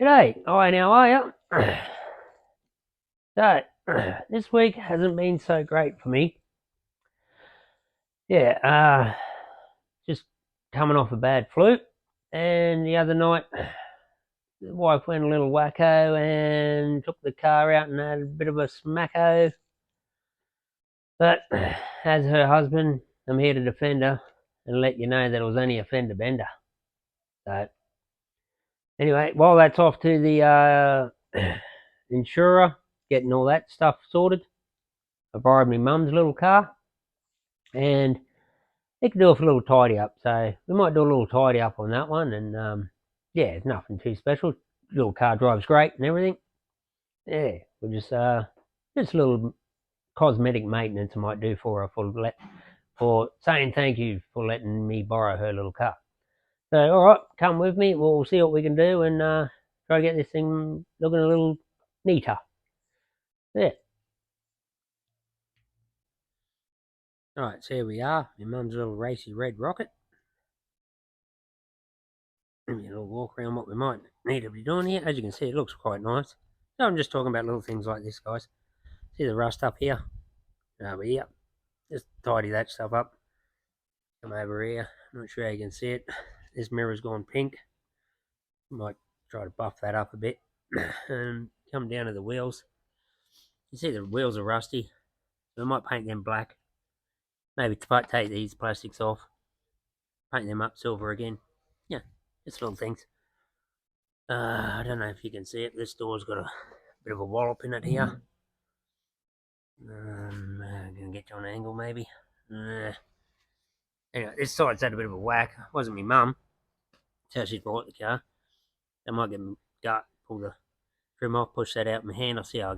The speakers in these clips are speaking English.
G'day, hi, how are you? So, this week hasn't been so great for me. Yeah, just coming off a bad flu, and the other night, the wife went a little wacko and took the car out and had a bit of a smacko. But as her husband, I'm here to defend her and let you know that it was only a fender bender. So, anyway, while that's off to the insurer, getting all that stuff sorted, I borrowed my mum's little car and it could do with a little tidy up. So we might do a little tidy up on that one. And yeah, it's nothing too special. Little car drives great and everything. Yeah, we'll just a little cosmetic maintenance I might do for her for saying thank you for letting me borrow her little car. So all right, come with me. We'll see what we can do and try to get this thing looking a little neater. Yeah. All right, so here we are. My mum's little racy red rocket. Give me a little walk around what we might need to be doing here. As you can see, it looks quite nice. So I'm just talking about little things like this, guys. See the rust up here? Over here. Just tidy that stuff up. Come over here. I'm not sure how you can see it. This mirror's gone pink. Might try to buff that up a bit. And come down to the wheels. You see the wheels are rusty. So I might paint them black. Maybe take these plastics off. Paint them up silver again. Yeah, just little things. I don't know if you can see it. This door's got a bit of a wallop in it here. Gonna get you on an angle maybe. Anyway, this side's had a bit of a whack. It wasn't me mum. That's how she's brought the car. I might get my gut, pull the trim off, push that out in my hand. I'll see how I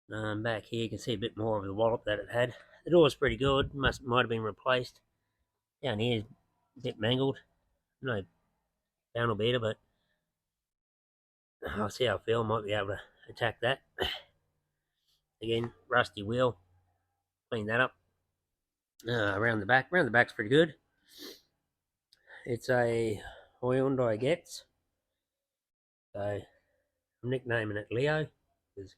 go. Back here you can see a bit more of the wallop that it had. The door's pretty good. Might have been replaced. Down here, a bit mangled. No panel beater, but I'll see how I feel. Might be able to attack that. Again, rusty wheel. Clean that up. Around the back's pretty good. It's a Hyundai Getz. So I'm nicknaming it Leo because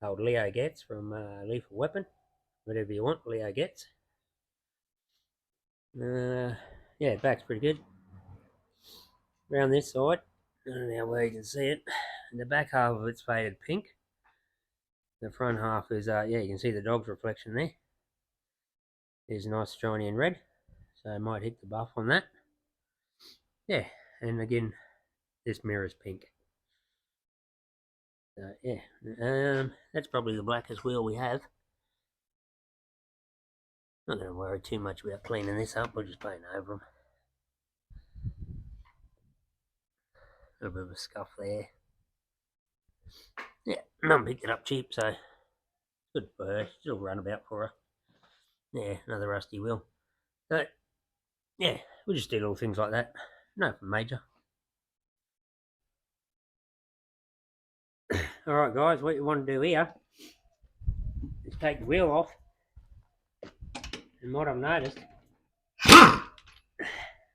old Leo Getz from Lethal Weapon. Whatever you want, Leo Getz. Yeah, back's pretty good. Around this side, I don't know where you can see it. The back half of it's faded pink. The front half is yeah, you can see the dog's reflection there. It's nice, shiny and red. So I might hit the buff on that. Yeah, and again, this mirror's pink. Yeah, that's probably the blackest wheel we have. Not going to worry too much about cleaning this up. We'll just paint over them. A little bit of a scuff there. Yeah, Mum picked it up cheap, so good for her. She'll run about for her. Yeah, another rusty wheel. So, yeah, we'll just do little things like that. Nothing major. Alright, guys, what you want to do here is take the wheel off. And what I've noticed,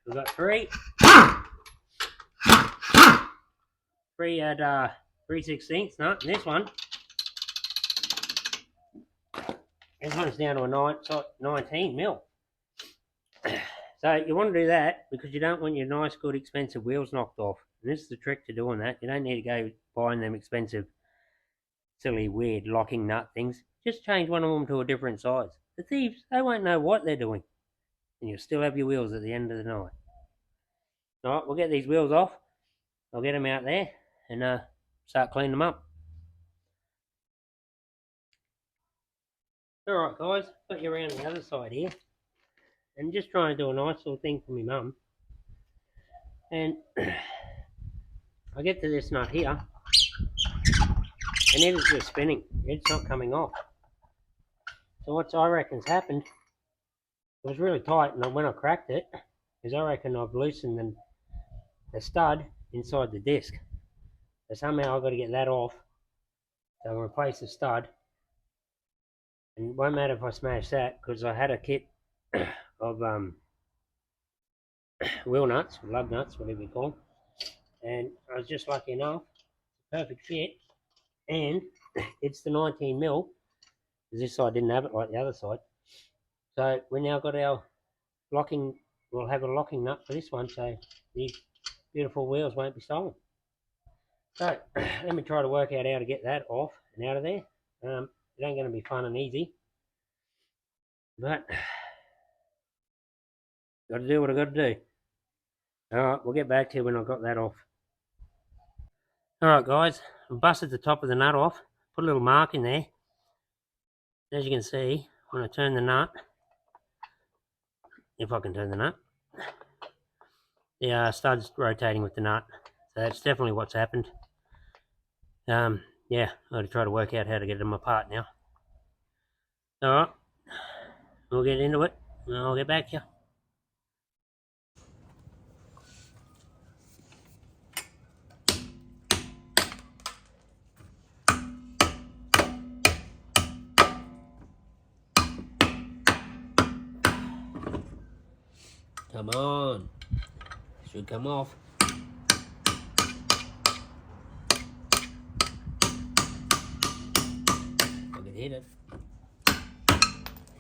we've got three at 3/16, no, this one's down to a 19 mil. So you want to do that because you don't want your nice, good, expensive wheels knocked off. And this is the trick to doing that. You don't need to go buying them expensive, silly, weird locking nut things. Just change one of them to a different size. The thieves, they won't know what they're doing. And you'll still have your wheels at the end of the night. Alright, we'll get these wheels off. I'll get them out there and start cleaning them up. Alright guys, got you around the other side here. And just trying to do a nice little thing for my mum. And I get to this nut here. And it is just spinning. It's not coming off. So what I reckon's happened, it was really tight, and when I cracked it, is I reckon I've loosened the stud inside the disc. So somehow I've got to get that off. So I'll replace the stud. And it won't matter if I smash that, because I had a kit of wheel nuts, lug nuts, whatever you call them. and I was just lucky enough, perfect fit, and it's the 19 mil. This side didn't have it like the other side, so we now got our locking. We'll have a locking nut for this one, so these beautiful wheels won't be stolen. So let me try to work out how to get that off and out of there. It ain't going to be fun and easy, but got to do what I got to do. All right, we'll get back to you when I've got that off. All right, guys, I busted the top of the nut off, put a little mark in there. As you can see, when I turn the nut, if I can turn the nut, the stud's rotating with the nut. So that's definitely what's happened. Yeah, I've got to try to work out how to get them apart now. All right, we'll get into it, and I'll get back to you. Come on. Should come off. I can hit it.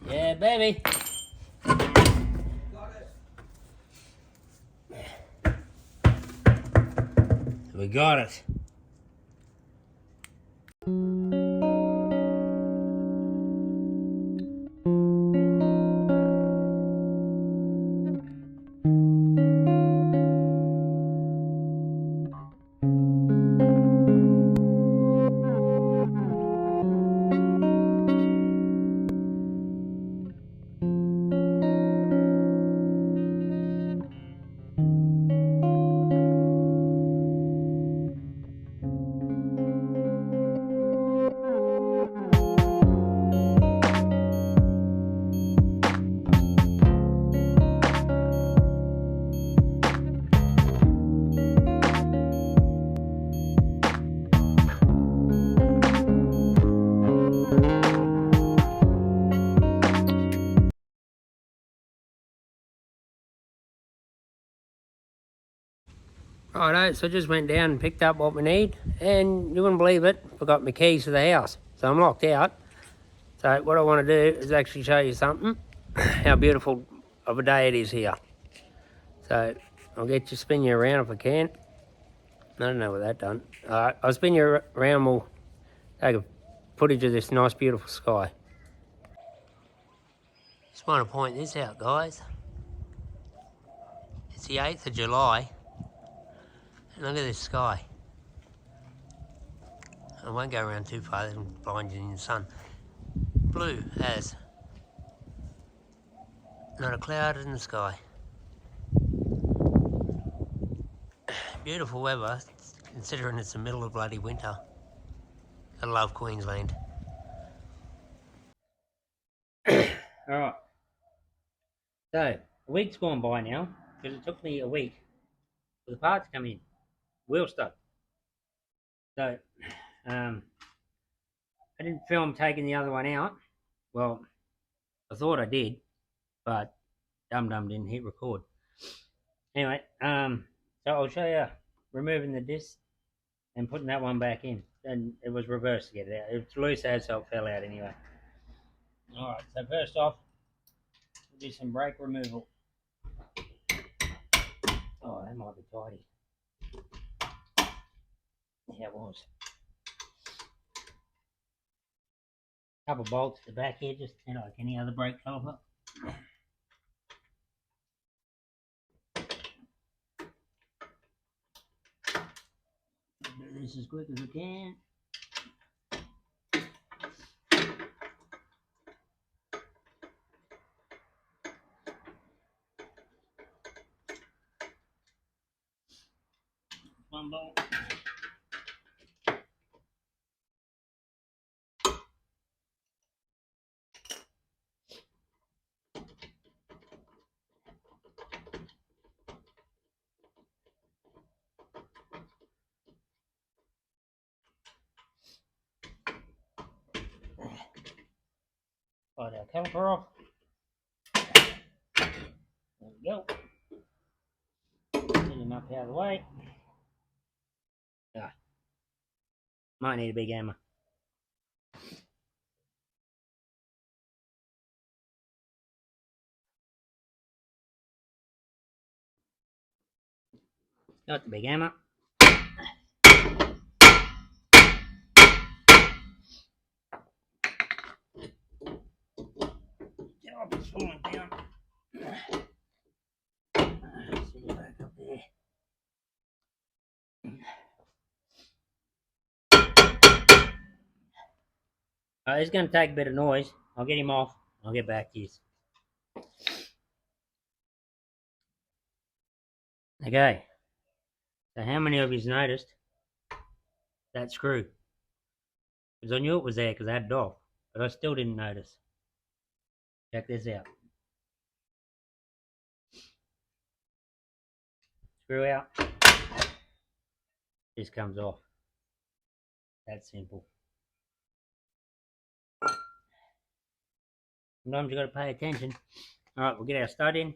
Yeah, baby. We got it. Righto, so I just went down and picked up what we need, and you wouldn't believe it, forgot my keys to the house, so I'm locked out. So what I want to do is actually show you something, how beautiful of a day it is here. So I'll get you, spin you around if I can. I don't know what that done. Alright, I'll spin you around, we'll take a footage of this nice beautiful sky. Just want to point this out, guys. It's the 8th of July. And look at this sky. I won't go around too far, it'll blind you in the sun. Blue as. Not a cloud in the sky. Beautiful weather, considering it's the middle of bloody winter. I love Queensland. Alright. So, a week's gone by now, because it took me a week for the parts to come in. Wheel stuck. So, I didn't film taking the other one out. Well, I thought I did, but Dum Dum didn't hit record. Anyway, so I'll show you removing the disc and putting that one back in. And it was reversed to get it out. It's loose as, so it fell out anyway. Alright, so first off, we'll do some brake removal. Oh, that might be tidy. Yeah, it was. Couple bolts at the back here, just like any other brake caliper. Do this as quick as I can. One bolt. Slide our caliper off. There we go. Get him up out of the way. Ah, might need a big hammer. Got the big hammer. Job is falling down. Sit it back up there. It's going to take a bit of noise. I'll get him off. I'll get back to you. Okay. So how many of you's noticed that screw? Because I knew it was there because I had it off, but I still didn't notice. Check this out. Screw out. This comes off. That's simple. Sometimes you got to pay attention. All right, we'll get our stud in.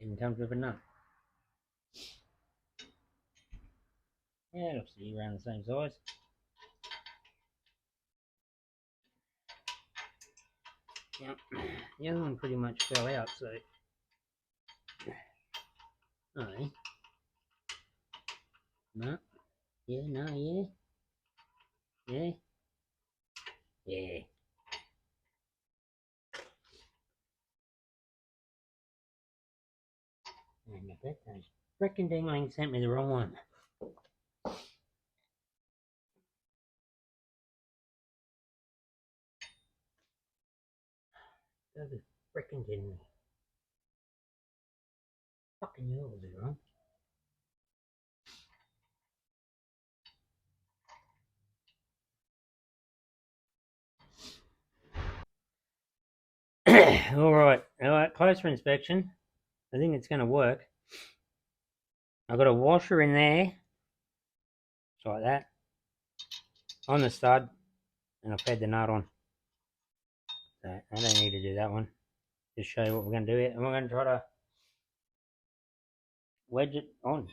It comes with a nut. Yeah, looks to be around the same size. Yep. The other one pretty much fell out, so. No. No. Yeah, no, yeah. Yeah. Yeah. And I bet those frickin' dinglings sent me the wrong one. Those are frickin' dinglings. Fucking hell, was it wrong? Alright, closer inspection. I think it's going to work. I've got a washer in there, just like that, on the stud, and I've fed the nut on. So I don't need to do that one. Just show you what we're going to do here, and we're going to try to wedge it on,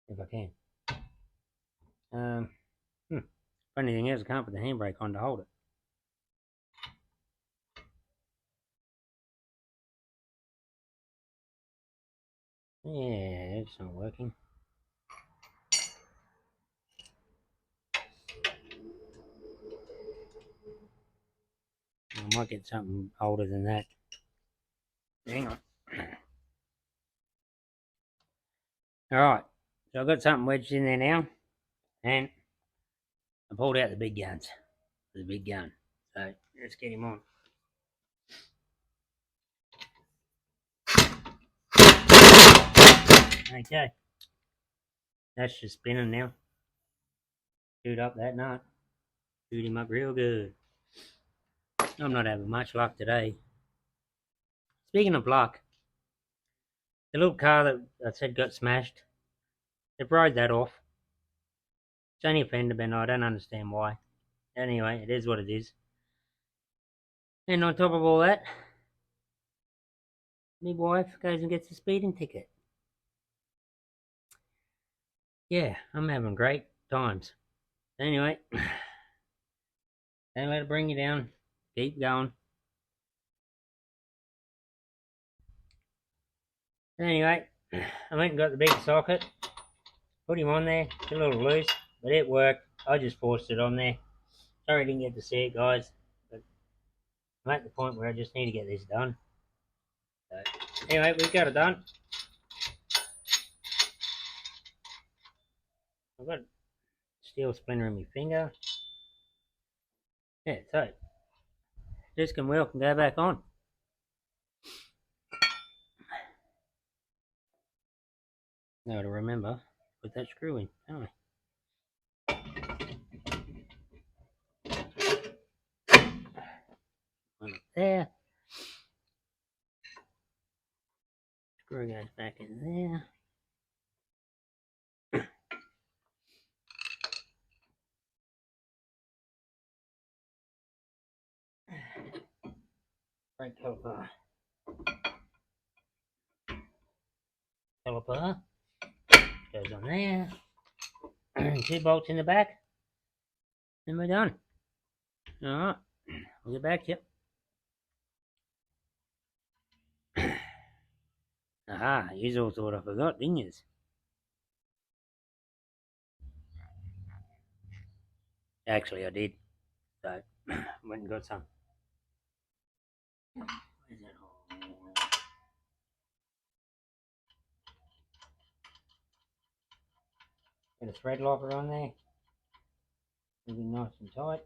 if I can. Funny thing is, I can't put the handbrake on to hold it. Yeah, it's not working. I might get something older than that. Hang on. Alright, so I've got something wedged in there now, and I pulled out the big guns. The big gun. So let's get him on. Okay. That's just spinning now. Shoot up that nut. Shoot him up real good. I'm not having much luck today. Speaking of luck, the little car that I said got smashed, they've rode that off. It's only a fender bender, I don't understand why. Anyway, it is what it is. And on top of all that, my wife goes and gets a speeding ticket. Yeah, I'm having great times. Anyway, don't let it bring you down. Keep going. Anyway, I went and got the big socket. Put him on there. It's a little loose, but it worked. I just forced it on there. Sorry I didn't get to see it, guys. But I'm at the point where I just need to get this done. So, anyway, we've got it done. I've got a steel splinter in my finger. Yeah, so disc and wheel can go back on. Now to remember, put that screw in, don't I? One up there. Screw goes back in there. Brake caliper goes on there. 2 bolts in the back, and we're done. Alright, we'll get back to you. Aha, you all thought I forgot, didn't you? Actually, I did. So, went and got some. Where's that hole? Get a thread locker on there. It'll be nice and tight.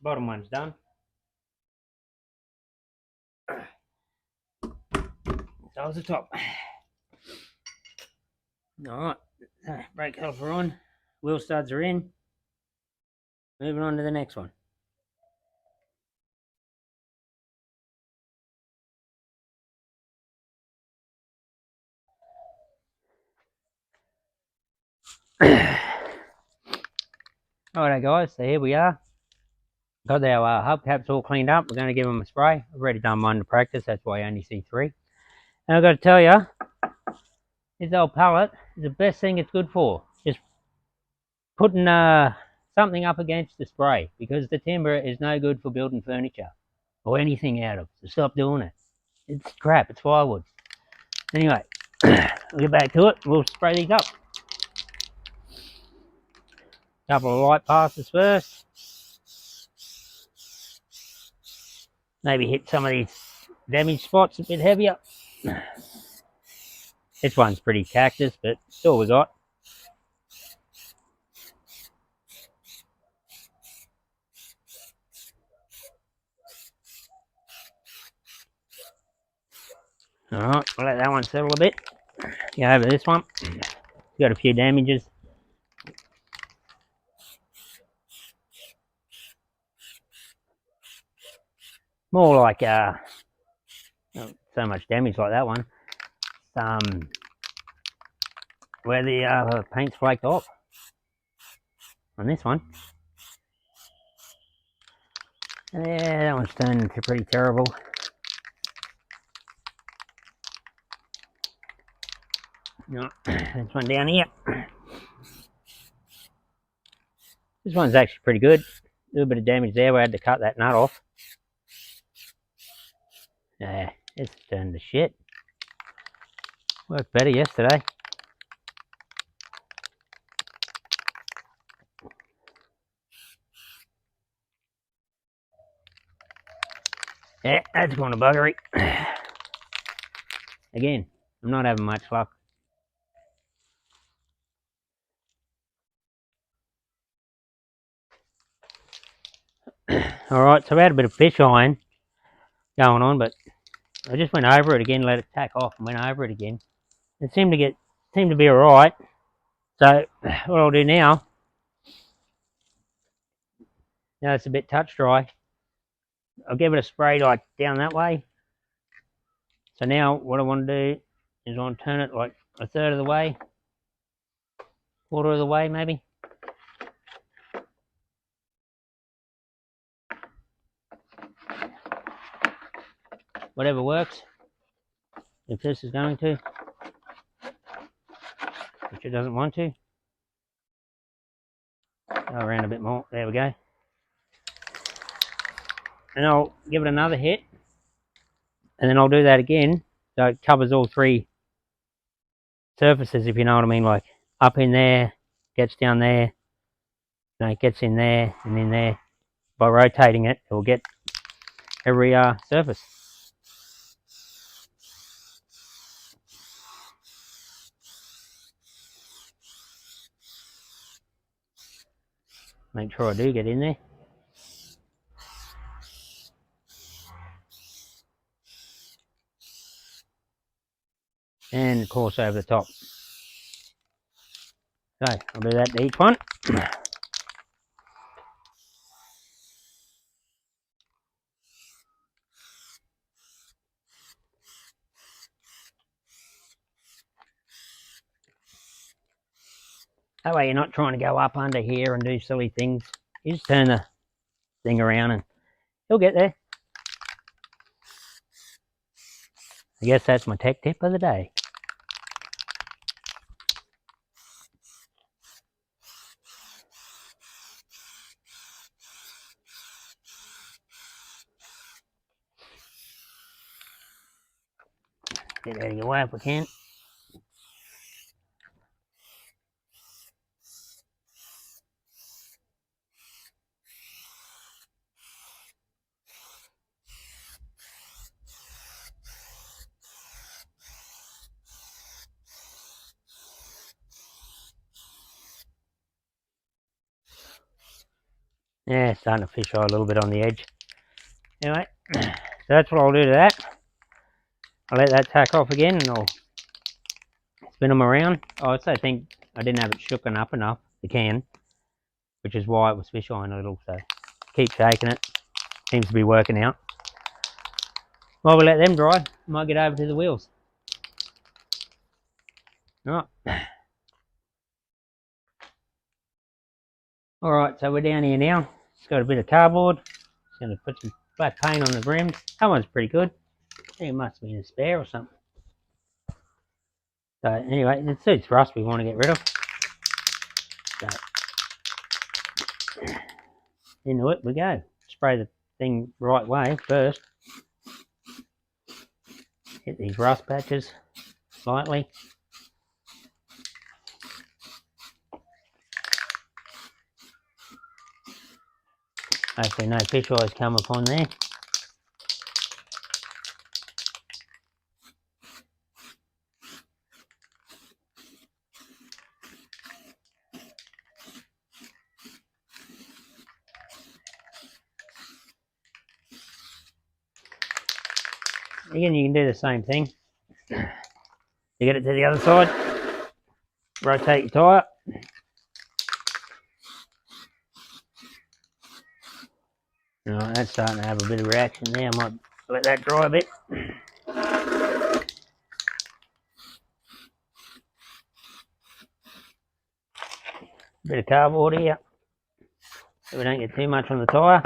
Bottom one's done. So is the top. Alright, brake caliper on. Wheel studs are in. Moving on to the next one. Alright guys, so here we are. Got our hubcaps all cleaned up. We're going to give them a spray. I've already done one to practice, that's why you only see 3. And I've got to tell you, this old pallet is the best thing it's good for. Just putting something up against the spray, because the timber is no good for building furniture or anything out of. So stop doing it. It's crap, it's firewood. Anyway, we'll get back to it. We'll spray these up. Couple of light passes first. Maybe hit some of these damaged spots a bit heavier. This one's pretty cactus, but it's all we got. Alright, we'll let that one settle a bit. Go over this one. It's got a few damages. More like not so much damage like that one. Where the paint's flaked off on this one. Yeah, that one's turned into pretty terrible. No, this one down here. This one's actually pretty good. A little bit of damage there. We had to cut that nut off. Yeah, it's turned to shit. Worked better yesterday. Yeah, that's going to buggery. Again, I'm not having much luck. Alright, so we had a bit of fish iron going on, but I just went over it again, let it tack off, and went over it again. It seemed to be alright. So what I'll do now it's a bit touch dry, I'll give it a spray like down that way. So now what I want to do is I'll turn it like a third of the way, quarter of the way maybe. Whatever works. If this is going to, which it doesn't want to. Go around a bit more. There we go. And I'll give it another hit. And then I'll do that again. So it covers all 3 surfaces, if you know what I mean. Like up in there, gets down there, it gets in there and in there. By rotating it, it will get every surface. Make sure I do get in there. And of course over the top. So I'll do that to each one. That way you're not trying to go up under here and do silly things. You just turn the thing around and he'll get there. I guess that's my tech tip of the day. Get out of your way if we can. Yeah, it's starting to fish eye a little bit on the edge. Anyway, so that's what I'll do to that. I'll let that tack off again and I'll spin them around. I also think I didn't have it shooken up enough, the can, which is why it was fish eyeing a little. So keep shaking it. Seems to be working out. While we let them dry, I might get over to the wheels. Alright. Alright, so we're down here now. It's got a bit of cardboard. Just going to put some black paint on the rims. That one's pretty good. I think it must be a spare or something. So anyway, it's suits rust we want to get rid of. So into it we go. Spray the thing right way first. Hit these rust patches slightly. Hopefully no fish eyes come upon there. Again, you can do the same thing. You get it to the other side, rotate your tyre. Alright, that's starting to have a bit of reaction there. I might let that dry a bit. Bit of cardboard here, so we don't get too much on the tyre.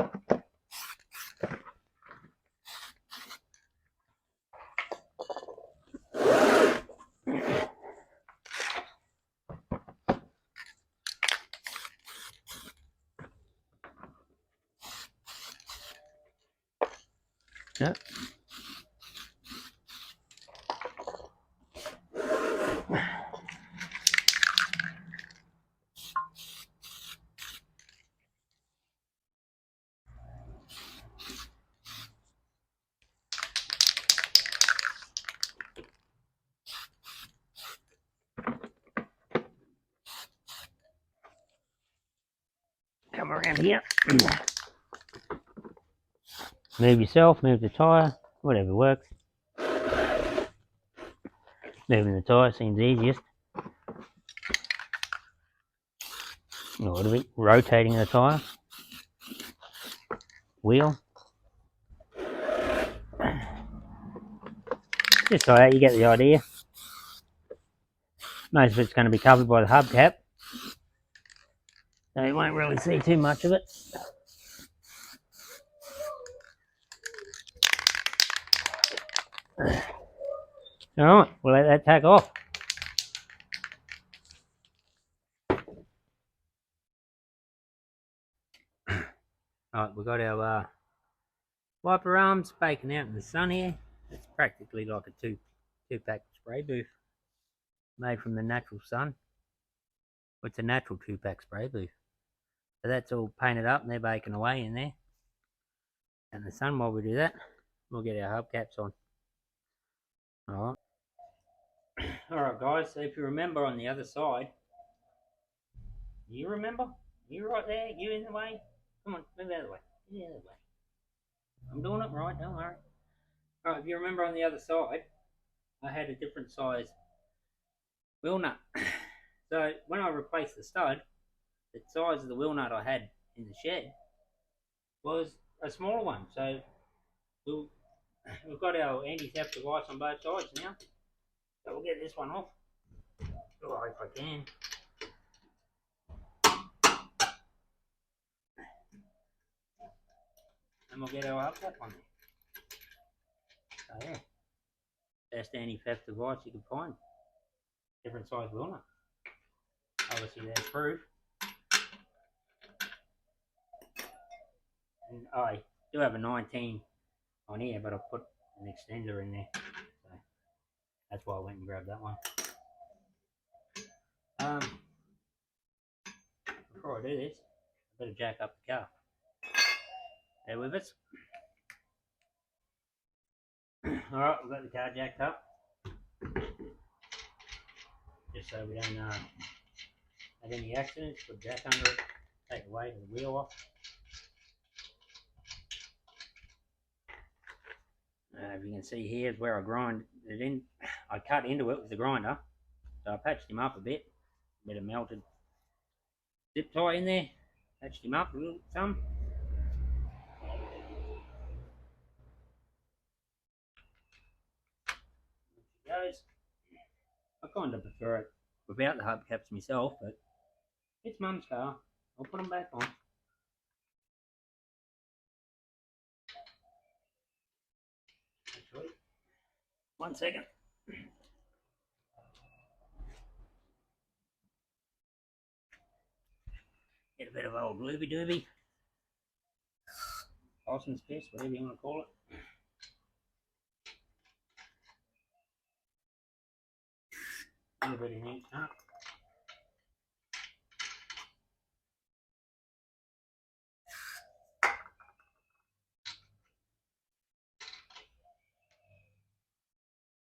Yep. Come around here. Move yourself, move the tyre, whatever works. Moving the tyre seems easiest. A little bit, rotating the tyre. Wheel. Just like that, you get the idea. Most of it's going to be covered by the hubcap, so you won't really see too much of it. Alright, we'll let that tack off. Alright, we've got our wiper arms baking out in the sun here. It's practically like a two-pack spray booth made from the natural sun. It's a natural two-pack spray booth. So that's all painted up and they're baking away in there. And the sun, while we do that, we'll get our hubcaps on. Alright. Alright guys, so if you remember on the other side, you remember? You right there, you in the way? Come on, move out of the way. Move out of the way. I'm doing it right, don't worry. Alright, if you remember on the other side, I had a different size wheel nut. So when I replaced the stud, the size of the wheel nut I had in the shed was a smaller one. So we've got our anti-theft device on both sides now. So we'll get this one off. Oh, if I can. and we'll get our hubcap on there. So yeah, best anti-theft device you can find. Different size wheel. Obviously they're proof. And I do have a 19 on here, but I put an extender in there. So that's why I went and grabbed that one. Before I do this, I better jack up the car. Bear with us. Alright, we've got the car jacked up. Just so we don't have any accidents. Put jack under it, take the weight of the wheel off. If you can see, here's where I grind it in. I cut into it with the grinder, so I patched him up a bit of melted zip tie in there, patched him up a little some. Goes. I kind of prefer it without the hubcaps myself, but it's Mum's car. I'll put them back on. Actually, 1 second. Get a bit of old looby dooby. Parson's piss, whatever you want to call it. A little bit of InShot.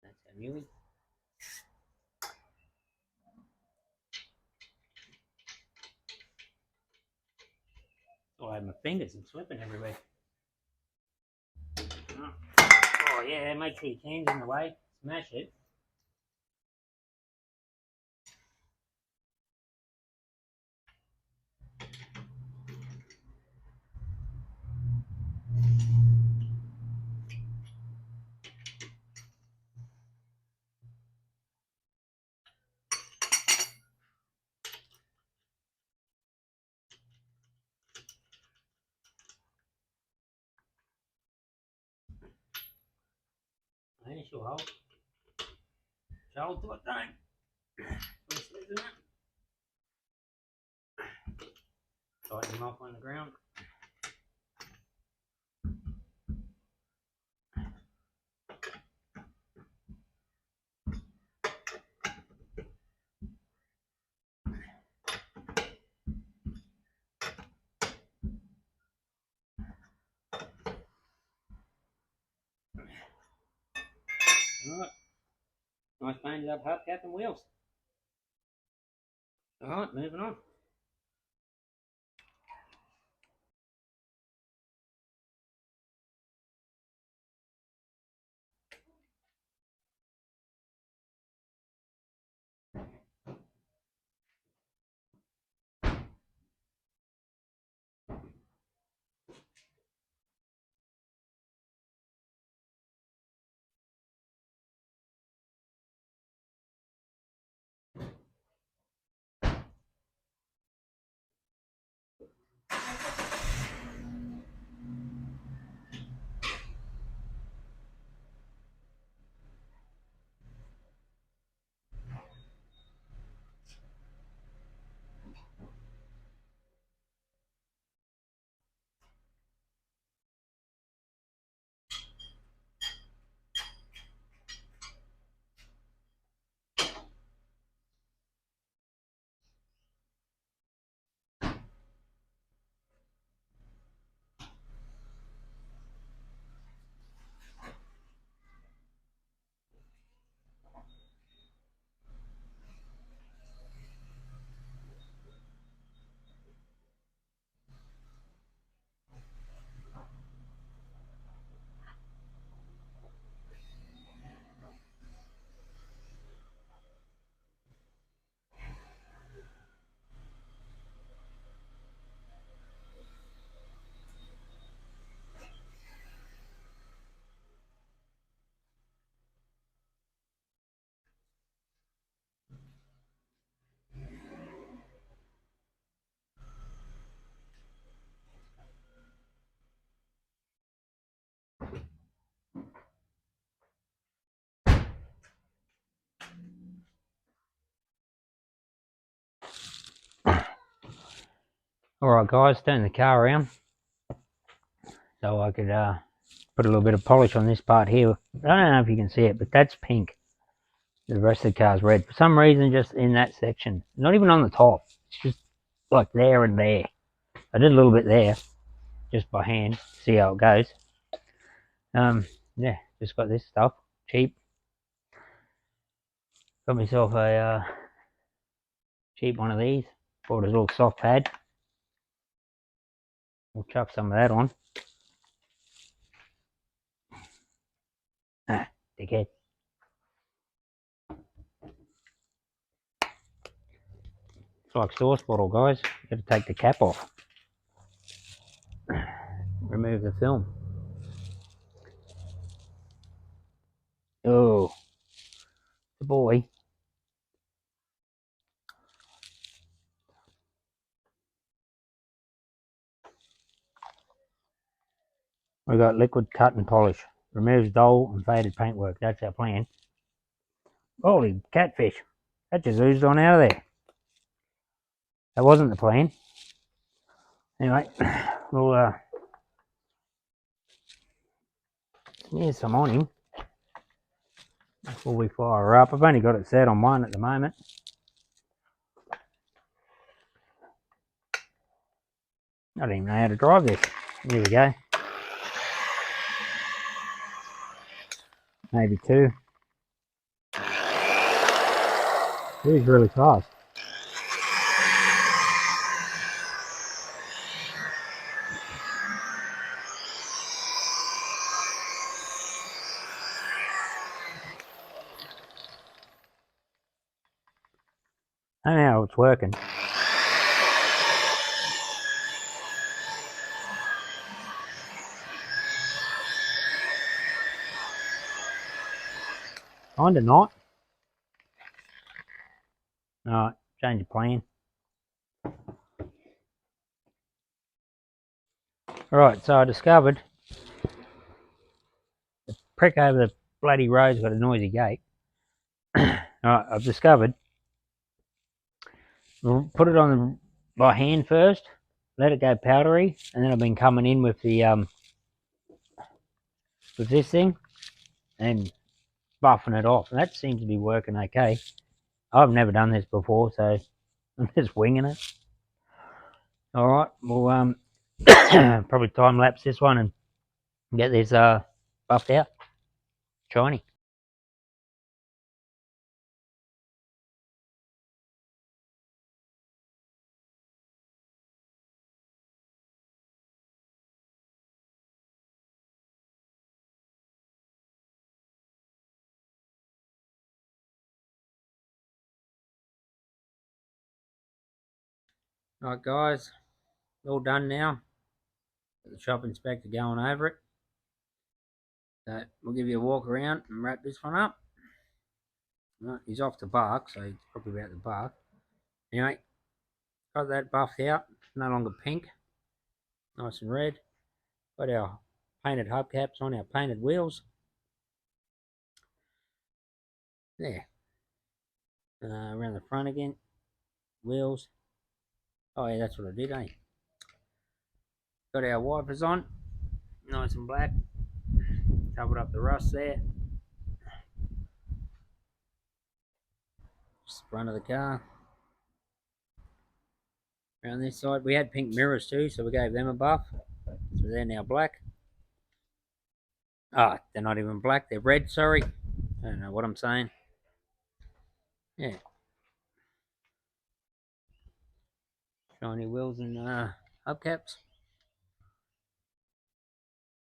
That's a muley. Oh, I have my fingers and slipping everywhere. Oh yeah, make sure your hand's in the way. Smash it. Initial hold. Hold till it don't. Tighten them off on the ground. Alright. Nice painted up hubcap and wheels. Alright, moving on. Alright guys, turn the car around so I could put a little bit of polish on this part here. I don't know if you can see it, but that's pink. The rest of the car's red. For some reason, just in that section. Not even on the top. It's just like there and there. I did a little bit there, just by hand. See how it goes. Yeah, just got this stuff. Cheap. Got myself a cheap one of these. Bought a little soft pad. We'll chuck some of that on. Ah, dickhead. It's like sauce bottle, guys. You got to take the cap off. Remove the film. Oh, the boy. We got liquid cut and polish. Removes dull and faded paintwork. That's our plan. Holy catfish. That just oozed on out of there. That wasn't the plan. Anyway, we'll smear some on him before we fire her up. I've only got it set on one at the moment. I don't even know how to drive this. Here we go. Maybe two. It is really fast. I don't know how it's working. Kinda not. Alright, change of plan. Alright, so I discovered the prick over the bloody road's got a noisy gate. Alright, I've discovered we'll put it on by hand first, let it go powdery, and then I've been coming in with the with this thing and buffing it off, and that seems to be working okay. I've never done this before, so I'm just winging it. Alright, we'll probably time lapse this one and get this buffed out. Shiny. Alright guys, all done now. Got the shop inspector going over it. So we'll give you a walk around and wrap this one up. Right, he's off to bark, so he's probably about to bark. Anyway, got that buffed out. It's no longer pink. Nice and red. Got our painted hubcaps on our painted wheels. There. Around the front again. Wheels. Oh yeah, that's what I did, eh? Got our wipers on. Nice and black. Covered up the rust there. Just the front of the car. Around this side, we had pink mirrors too, so we gave them a buff. So they're now black. Ah, they're not even black, they're red, sorry. I don't know what I'm saying. Yeah. Shiny wheels and hubcaps.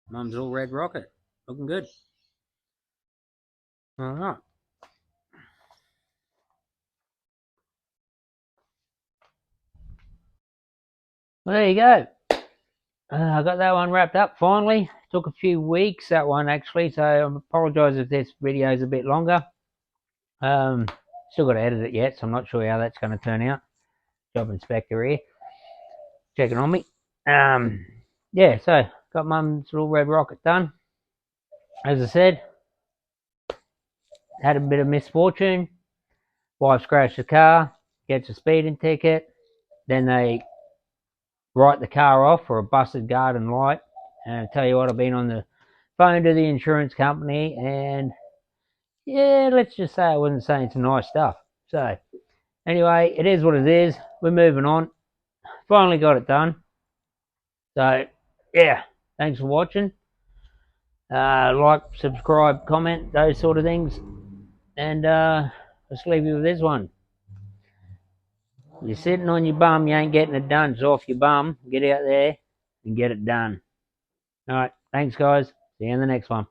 Mum's all red rocket. Looking good. Alright. Well, there you go. I got that one wrapped up finally. Took a few weeks, that one actually, so I apologise if this video is a bit longer. Still got to edit it yet, so I'm not sure how that's going to turn out. Job inspector here, checking on me. Yeah, so got Mum's little red rocket done. As I said, had a bit of misfortune. Wife scratched the car, gets a speeding ticket. Then they write the car off for a busted garden light. And I tell you what, I've been on the phone to the insurance company, and yeah, let's just say I wasn't saying some nice stuff. So anyway, it is what it is. We're moving on. Finally got it done. So yeah, thanks for watching. Like, subscribe, comment, those sort of things. And let's leave you with this one. You're sitting on your bum, you ain't getting it done. It's off your bum. Get out there and get it done. All right, thanks, guys. See you in the next one.